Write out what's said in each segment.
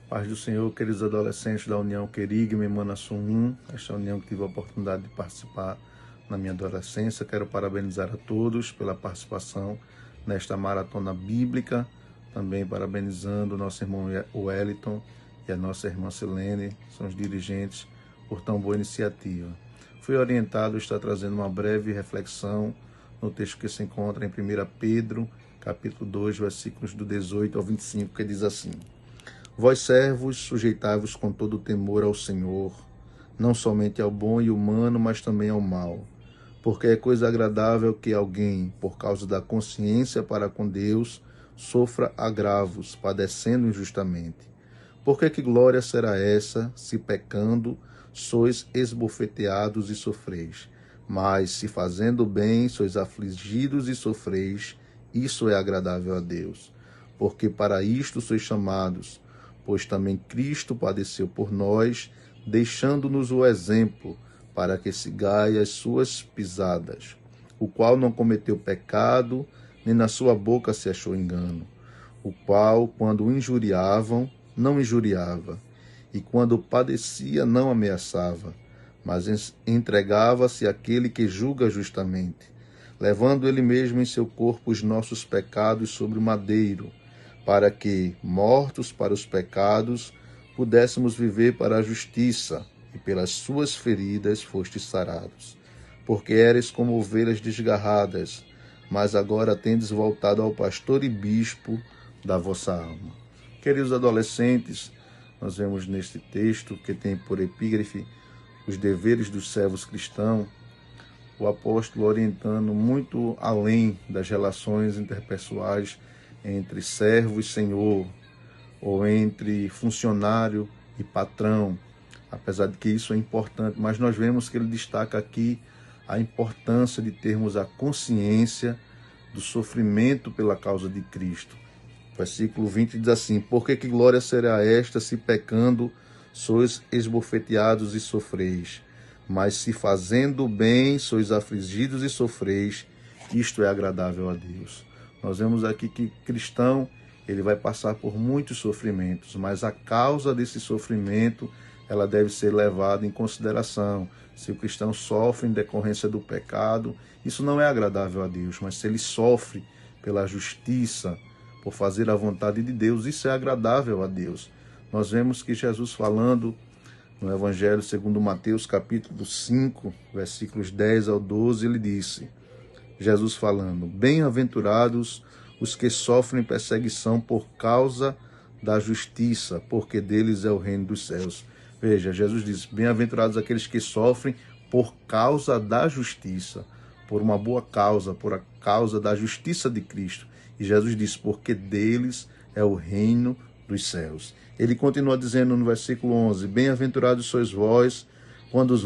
Paz do Senhor, queridos adolescentes da União Querigma, Emanação 1, esta união que tive a oportunidade de participar na minha adolescência. Quero parabenizar a todos pela participação nesta maratona bíblica, também parabenizando o nosso irmão Wellington e a nossa irmã Silene, são os dirigentes, por tão boa iniciativa. Fui orientado a estar trazendo uma breve reflexão no texto que se encontra em 1 Pedro, capítulo 2, versículos do 18 ao 25, que diz assim: Vós, servos, sujeitai-vos com todo o temor ao Senhor, não somente ao bom e humano, mas também ao mal. Porque é coisa agradável que alguém, por causa da consciência para com Deus, sofra agravos, padecendo injustamente. Porque que glória será essa, se pecando, sois esbofeteados e sofreis? Mas, se fazendo bem, sois afligidos e sofreis, isso é agradável a Deus. Porque para isto sois chamados, pois também Cristo padeceu por nós, deixando-nos o exemplo, para que sigais as suas pisadas, o qual não cometeu pecado, nem na sua boca se achou engano, o qual, quando o injuriavam, não injuriava, e quando padecia, não ameaçava, mas entregava-se àquele que julga justamente, levando ele mesmo em seu corpo os nossos pecados sobre o madeiro, para que, mortos para os pecados, pudéssemos viver para a justiça, e pelas suas feridas fostes sarados. Porque eres como ovelhas desgarradas, mas agora tendes voltado ao pastor e bispo da vossa alma. Queridos adolescentes, nós vemos neste texto, que tem por epígrafe os deveres dos servos cristãos, o apóstolo orientando muito além das relações interpessoais entre servo e senhor, ou entre funcionário e patrão, apesar de que isso é importante, mas nós vemos que ele destaca aqui a importância de termos a consciência do sofrimento pela causa de Cristo. Versículo 20 diz assim: Porque que glória será esta, se pecando sois esbofeteados e sofreis? Mas se fazendo bem sois afligidos e sofreis, isto é agradável a Deus. Nós vemos aqui que cristão, ele vai passar por muitos sofrimentos, mas a causa desse sofrimento, ela deve ser levada em consideração. Se o cristão sofre em decorrência do pecado, isso não é agradável a Deus, mas se ele sofre pela justiça, por fazer a vontade de Deus, isso é agradável a Deus. Nós vemos que Jesus falando no Evangelho segundo Mateus, capítulo 5, versículos 10 ao 12, ele disse, Jesus falando: Bem-aventurados os que sofrem perseguição por causa da justiça, porque deles é o reino dos céus. Veja, Jesus diz, bem-aventurados aqueles que sofrem por causa da justiça, por uma boa causa, por a causa da justiça de Cristo. E Jesus diz, porque deles é o reino dos céus. Ele continua dizendo no versículo 11, Bem-aventurados sois vós, quando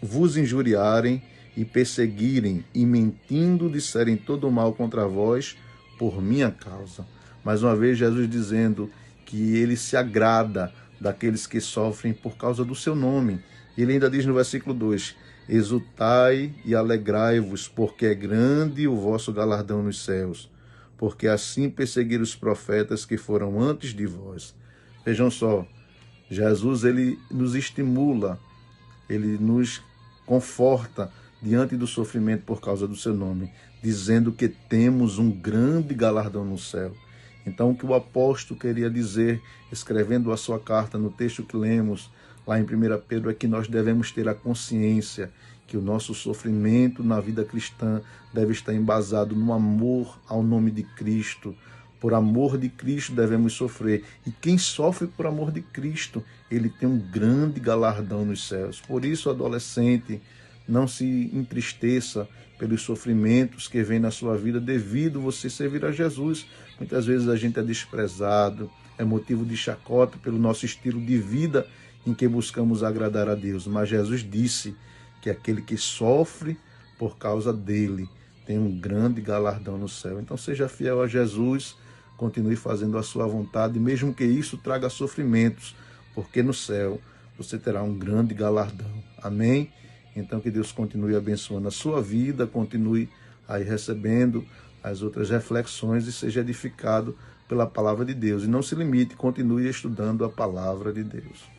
vos injuriarem e perseguirem e mentindo disserem todo o mal contra vós por minha causa. Mais uma vez Jesus dizendo que ele se agrada daqueles que sofrem por causa do seu nome. Ele ainda diz no versículo 2, Exultai e alegrai-vos, porque é grande o vosso galardão nos céus, porque assim perseguiram os profetas que foram antes de vós. Vejam só, Jesus ele nos estimula, ele nos conforta diante do sofrimento por causa do seu nome, dizendo que temos um grande galardão no céu. Então, o que o apóstolo queria dizer, escrevendo a sua carta no texto que lemos lá em 1 Pedro, é que nós devemos ter a consciência que o nosso sofrimento na vida cristã deve estar embasado no amor ao nome de Cristo. Por amor de Cristo devemos sofrer. E quem sofre por amor de Cristo, ele tem um grande galardão nos céus. Por isso, adolescente, não se entristeça pelos sofrimentos que vêm na sua vida devido você servir a Jesus. Muitas vezes a gente é desprezado, é motivo de chacota pelo nosso estilo de vida em que buscamos agradar a Deus. Mas Jesus disse que aquele que sofre por causa dele tem um grande galardão no céu. Então seja fiel a Jesus, continue fazendo a sua vontade, mesmo que isso traga sofrimentos, porque no céu você terá um grande galardão. Amém? Então que Deus continue abençoando a sua vida, continue aí recebendo as outras reflexões e seja edificado pela palavra de Deus. E não se limite, continue estudando a palavra de Deus.